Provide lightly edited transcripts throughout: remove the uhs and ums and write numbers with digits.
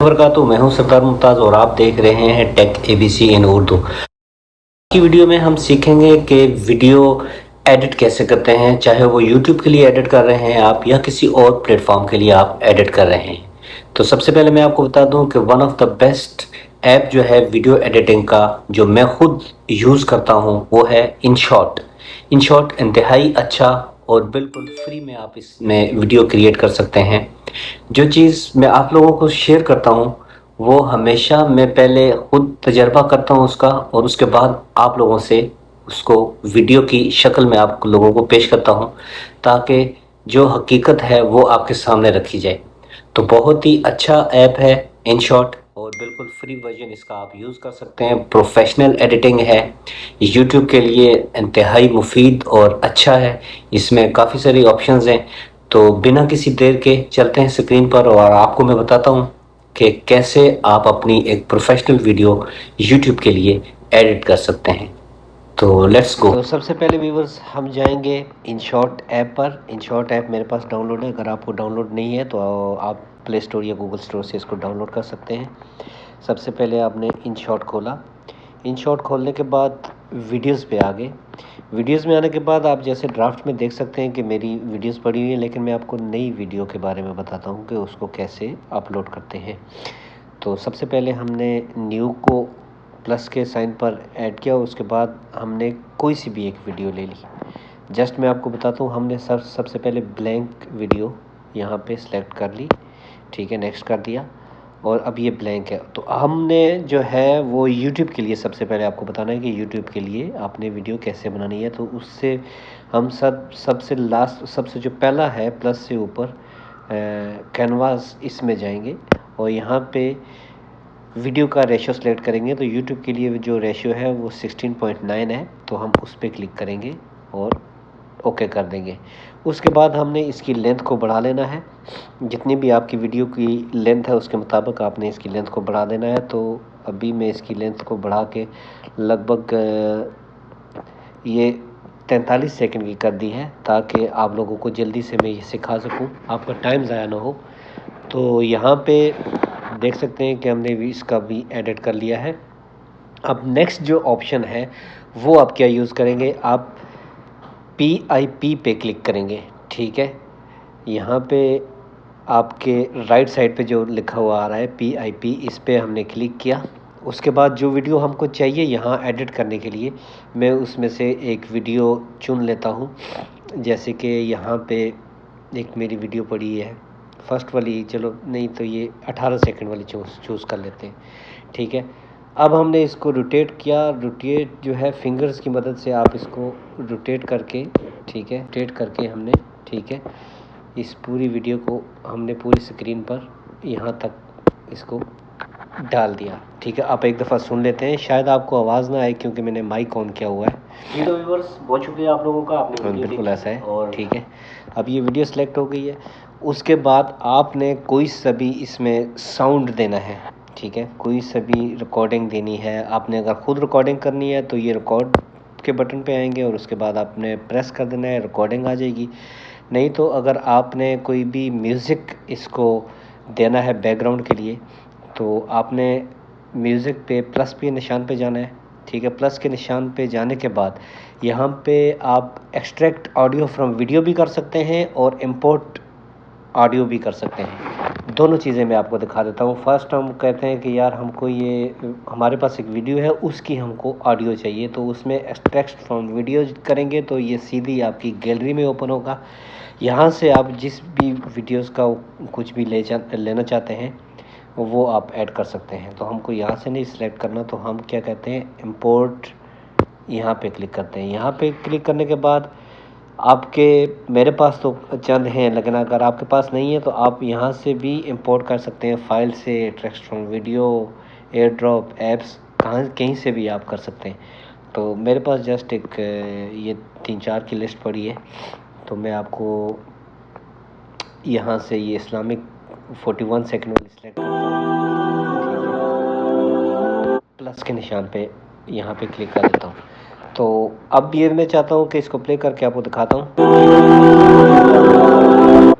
वबरकातुहू। मैं हूं सरदार मुमताज़ और आप देख रहे हैं टेक एबीसी इन उर्दू की वीडियो में हम सीखेंगे कि वीडियो एडिट कैसे करते हैं, चाहे वो यूट्यूब के लिए एडिट कर रहे हैं आप या किसी और प्लेटफॉर्म के लिए आप एडिट कर रहे हैं। तो सबसे पहले मैं आपको बता दूं कि one of the best app जो है वीडियो एडिटिंग का, जो मैं खुद यूज़ करता हूं, वो है InShot। InShot इंतहाई अच्छा और बिल्कुल फ्री में आप इसमें वीडियो क्रिएट कर सकते हैं। जो चीज़ मैं आप लोगों को शेयर करता हूँ वो हमेशा मैं पहले खुद तजर्बा करता हूँ उसका, और उसके बाद आप लोगों से उसको वीडियो की शक्ल में आप लोगों को पेश करता हूँ, ताकि जो हकीकत है वो आपके सामने रखी जाए। तो बहुत ही अच्छा ऐप है InShot, और बिल्कुल फ्री वर्जन इसका आप यूज़ कर सकते हैं। प्रोफेशनल एडिटिंग है, यूट्यूब के लिए इंतहाई मुफीद और अच्छा है। इसमें काफ़ी सारी ऑप्शंस हैं। तो बिना किसी देर के चलते हैं स्क्रीन पर और आपको मैं बताता हूँ कि कैसे आप अपनी एक प्रोफेशनल वीडियो यूट्यूब के लिए एडिट कर सकते हैं। तो लेट्स गो। तो सबसे पहले व्यूवर्स हम जाएंगे InShot ऐप पर। InShot ऐप मेरे पास डाउनलोड है, अगर आपको डाउनलोड नहीं है तो आप प्ले स्टोर या गूगल स्टोर से इसको डाउनलोड कर सकते हैं। सबसे पहले आपने InShot खोला। InShot खोलने के बाद वीडियोज़ पे आ गए। वीडियोज़ में आने के बाद आप जैसे ड्राफ्ट में देख सकते हैं कि मेरी वीडियोज़ पड़ी हुई है, लेकिन मैं आपको नई वीडियो के बारे में बताता हूँ कि उसको कैसे अपलोड करते हैं। तो सबसे पहले हमने न्यू को प्लस के साइन पर ऐड किया, उसके बाद हमने कोई सी भी एक वीडियो ले ली। जस्ट मैं आपको बताता हूँ, हमने सबसे पहले ब्लैंक वीडियो यहाँ पे सिलेक्ट कर ली, ठीक है, नेक्स्ट कर दिया, और अब ये ब्लैंक है। तो हमने जो है वो यूट्यूब के लिए सबसे पहले आपको बताना है कि यूट्यूब के लिए आपने वीडियो कैसे बनानी है। तो उससे हम सबसे लास्ट, सबसे जो पहला है प्लस से ऊपर कैनवास, इसमें जाएंगे और यहाँ पे वीडियो का रेशियो सेलेक्ट करेंगे। तो यूट्यूब के लिए जो रेशियो है वो 16.9 है, तो हम उस पर क्लिक करेंगे और ओके कर देंगे। उसके बाद हमने इसकी लेंथ को बढ़ा लेना है, जितनी भी आपकी वीडियो की लेंथ है उसके मुताबिक आपने इसकी लेंथ को बढ़ा देना है। तो अभी मैं इसकी लेंथ को बढ़ा के लगभग ये 43 सेकंड की कर दी है, ताकि आप लोगों को जल्दी से मैं ये सिखा सकूं, आपका टाइम ज़ाया ना हो। तो यहाँ पे देख सकते हैं कि हमने भी इसका भी एडिट कर लिया है। अब नेक्स्ट जो ऑप्शन है वो आप क्या यूज़ करेंगे, आप PIP पे क्लिक करेंगे, ठीक है। यहाँ पे आपके राइट साइड पे जो लिखा हुआ आ रहा है PIP, इस पे हमने क्लिक किया। उसके बाद जो वीडियो हमको चाहिए यहाँ एडिट करने के लिए, मैं उसमें से एक वीडियो चुन लेता हूँ। जैसे कि यहाँ पे एक मेरी वीडियो पड़ी है, फर्स्ट वाली, चलो नहीं तो ये 18 सेकंड वाली चूज़ कर लेते हैं, ठीक है। अब हमने इसको रोटेट किया। रोटेट जो है फिंगर्स की मदद से आप इसको रोटेट करके, ठीक है, रोटेट करके हमने, ठीक है, इस पूरी वीडियो को हमने पूरी स्क्रीन पर यहाँ तक इसको डाल दिया, ठीक है। आप एक दफ़ा सुन लेते हैं, शायद आपको आवाज़ ना आए क्योंकि मैंने माइक ऑन किया हुआ है। वीडियो व्यूअर्स, बहुत शुक्रिया आप लोगों का, आपने बिल्कुल ऐसा है, और ठीक है। अब ये वीडियो सेलेक्ट हो गई है। उसके बाद आपने कोई सा भी इसमें साउंड देना है, ठीक है, कोई सा भी रिकॉर्डिंग देनी है। आपने अगर ख़ुद रिकॉर्डिंग करनी है तो ये रिकॉर्ड के बटन पे आएंगे और उसके बाद आपने प्रेस कर देना है, रिकॉर्डिंग आ जाएगी। नहीं तो अगर आपने कोई भी म्यूज़िक इसको देना है बैकग्राउंड के लिए, तो आपने म्यूज़िक पे प्लस के निशान पे जाना है, ठीक है। प्लस के निशान पे जाने के बाद यहाँ पे आप एक्सट्रैक्ट ऑडियो फ्रॉम वीडियो भी कर सकते हैं और इंपोर्ट ऑडियो भी कर सकते हैं। दोनों चीज़ें मैं आपको दिखा देता हूँ। फर्स्ट हम कहते हैं कि यार हमको ये, हमारे पास एक वीडियो है उसकी हमको ऑडियो चाहिए, तो उसमें एक्सट्रैक्ट फ्रॉम वीडियो करेंगे तो ये सीधी आपकी गैलरी में ओपन होगा। यहाँ से आप जिस भी वीडियोज़ का कुछ भी लेना चाहते हैं वो आप ऐड कर सकते हैं। तो हमको यहाँ से नहीं सिलेक्ट करना, तो हम क्या कहते हैं, इंपोर्ट, यहाँ पे क्लिक करते हैं। यहाँ पे क्लिक करने के बाद आपके, मेरे पास तो चंद हैं, लेकिन अगर आपके पास नहीं है तो आप यहाँ से भी इंपोर्ट कर सकते हैं फाइल से, text from video, air drop, apps, कहीं से भी आप कर सकते हैं। तो मेरे पास जस्ट एक ये 3-4 की लिस्ट पड़ी है, तो मैं आपको यहाँ से ये इस्लामिक 41 सेकंड वाली सिलेक्ट करता हूँ, प्लस के निशान पे यहाँ पे क्लिक कर देता हूँ। तो अब ये मैं चाहता हूँ कि इसको प्ले करके आपको दिखाता हूँ।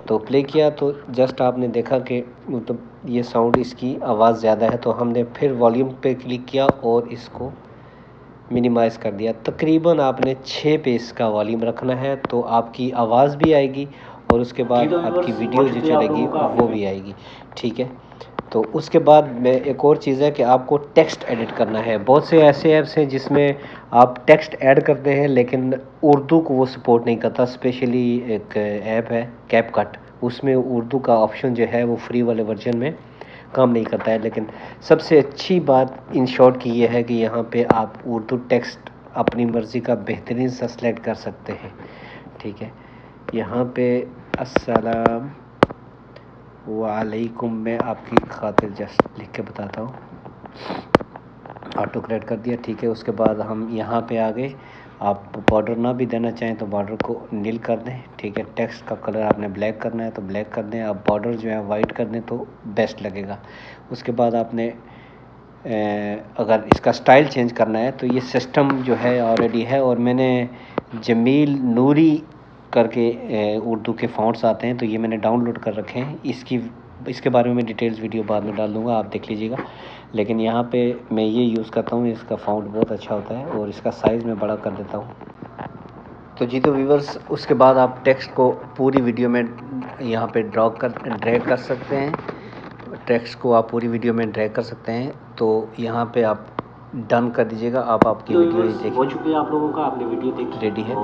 तो प्ले किया तो जस्ट आपने देखा कि मतलब ये साउंड इसकी आवाज़ ज़्यादा है, तो हमने फिर वॉल्यूम पे क्लिक किया और इसको मिनिमाइज़ कर दिया। तकरीबन आपने 6 पे इसका वॉल्यूम रखना है, तो आपकी आवाज़ भी आएगी और उसके बाद आपकी वीडियो जो चलेगी वो भी आएगी। ठीक है, तो उसके बाद में एक और चीज़ है कि आपको टेक्स्ट एडिट करना है। बहुत से ऐसे ऐप्स हैं जिसमें आप टेक्स्ट ऐड करते हैं लेकिन उर्दू को वो सपोर्ट नहीं करता। स्पेशली एक ऐप है कैपकट, उसमें उर्दू का ऑप्शन जो है वो फ्री वाले वर्जन में काम नहीं करता है। लेकिन सबसे अच्छी बात इन शॉर्ट की ये है कि यहाँ पे आप उर्दू टेक्स्ट अपनी मर्ज़ी का बेहतरीन सा सेलेक्ट कर सकते हैं। ठीक है, यहाँ पे अस्सलाम वालेकुम मैं आपकी खातिर जस्ट लिख के बताता हूँ, ऑटो करेक्ट कर दिया। ठीक है, उसके बाद हम यहाँ पे आ गए। आप बॉर्डर ना भी देना चाहें तो बॉर्डर को नील कर दें। ठीक है, टेक्स्ट का कलर आपने ब्लैक करना है तो ब्लैक कर दें। आप बॉर्डर जो है वाइट कर दें तो बेस्ट लगेगा। उसके बाद आपने अगर इसका स्टाइल चेंज करना है तो ये सिस्टम जो है ऑलरेडी है, और मैंने जमील नूरी करके उर्दू के फ़ॉन्ट्स आते हैं तो ये मैंने डाउनलोड कर रखे हैं। इसके बारे में डिटेल्स वीडियो बाद में डाल दूँगा, आप देख लीजिएगा। लेकिन यहाँ पे मैं ये यूज़ करता हूँ, इसका फ़ॉन्ट बहुत अच्छा होता है और इसका साइज़ मैं बड़ा कर देता हूँ। तो जी तो व्यूवर्स, उसके बाद आप टेक्स्ट को पूरी वीडियो में यहाँ पे ड्रैग कर सकते हैं। टेक्स्ट को आप पूरी वीडियो में ड्रैग कर सकते हैं। तो यहाँ पे आप डन कर दीजिएगा। आपकी वीडियो देखिए हो चुकी है, आप लोगों का आपने वीडियो देखी रेडी है।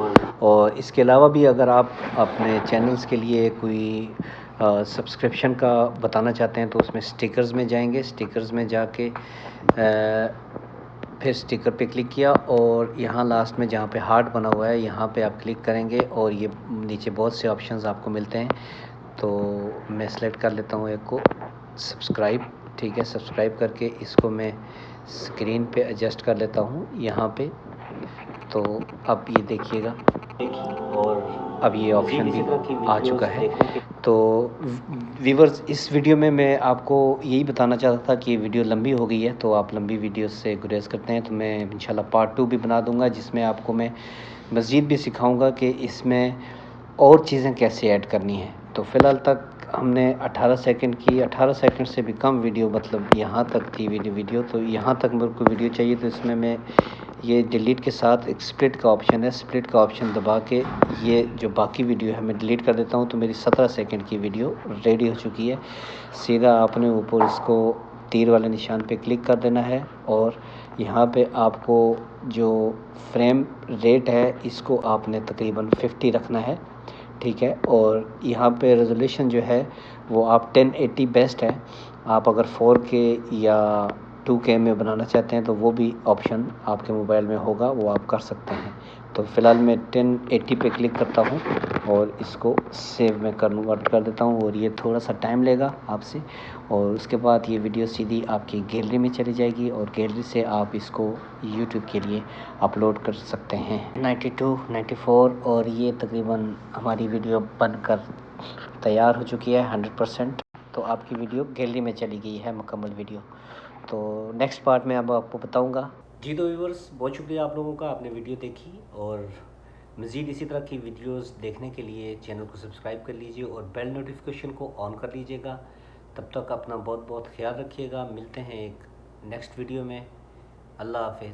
और इसके अलावा भी अगर आप अपने चैनल्स के लिए कोई सब्सक्रिप्शन का बताना चाहते हैं तो उसमें स्टिकर्स में जाएंगे। स्टिकर्स में जाके फिर स्टिकर पे क्लिक किया और यहाँ लास्ट में जहाँ पे हार्ट बना हुआ है यहाँ पे आप क्लिक करेंगे और ये नीचे बहुत से ऑप्शंस आपको मिलते हैं। तो मैं सेलेक्ट कर लेता हूँ एक को, सब्सक्राइब। ठीक है, सब्सक्राइब करके इसको मैं स्क्रीन पे एडजस्ट कर लेता हूँ यहाँ पे। तो अब ये देखिएगा और अब ये ऑप्शन भी आ चुका है। तो व्यूवर्स, इस वीडियो में मैं आपको यही बताना चाहता था कि वीडियो लंबी हो गई है तो आप लंबी वीडियो से गुरेज करते हैं, तो मैं इंशाल्लाह पार्ट 2 भी बना दूंगा जिसमें आपको मैं मज़ीद भी सिखाऊंगा कि इसमें और चीज़ें कैसे ऐड करनी है। तो फ़िलहाल तक हमने 18 सेकंड की, 18 सेकंड से भी कम वीडियो, मतलब यहाँ तक थी वीडियो। तो यहाँ तक मेरे को वीडियो चाहिए तो इसमें मैं ये डिलीट के साथ एक स्प्लिट का ऑप्शन है, स्प्लिट का ऑप्शन दबा के ये जो बाकी वीडियो है मैं डिलीट कर देता हूँ। तो मेरी 17 सेकंड की वीडियो रेडी हो चुकी है। सीधा आपने ऊपर इसको तीर वाले निशान पे क्लिक कर देना है और यहाँ पे आपको जो फ्रेम रेट है इसको आपने तकरीबन 50 रखना है। ठीक है, और यहाँ पे रेजोल्यूशन जो है वो आप 1080 बेस्ट है। आप अगर 4K या 2K में बनाना चाहते हैं तो वो भी ऑप्शन आपके मोबाइल में होगा, वो आप कर सकते हैं। तो फ़िलहाल मैं 1080 पे क्लिक करता हूँ और इसको सेव में कन्वर्ट कर देता हूँ और ये थोड़ा सा टाइम लेगा आपसे। और उसके बाद ये वीडियो सीधी आपकी गैलरी में चली जाएगी और गैलरी से आप इसको यूट्यूब के लिए अपलोड कर सकते हैं। 92, 94 और ये तकरीबन हमारी वीडियो बनकर तैयार हो चुकी है 100%। तो आपकी वीडियो गैलरी में चली गई है, मुकम्मल वीडियो। तो नेक्स्ट पार्ट में अब आपको बताऊंगा। जी तो व्यूवर्स, बहुत शुक्रिया आप लोगों का, आपने वीडियो देखी। और मज़ीद इसी तरह की वीडियोस देखने के लिए चैनल को सब्सक्राइब कर लीजिए और बेल नोटिफिकेशन को ऑन कर लीजिएगा। तब तक अपना बहुत बहुत ख्याल रखिएगा। मिलते हैं एक नेक्स्ट वीडियो में। अल्लाह हाफ़िज़।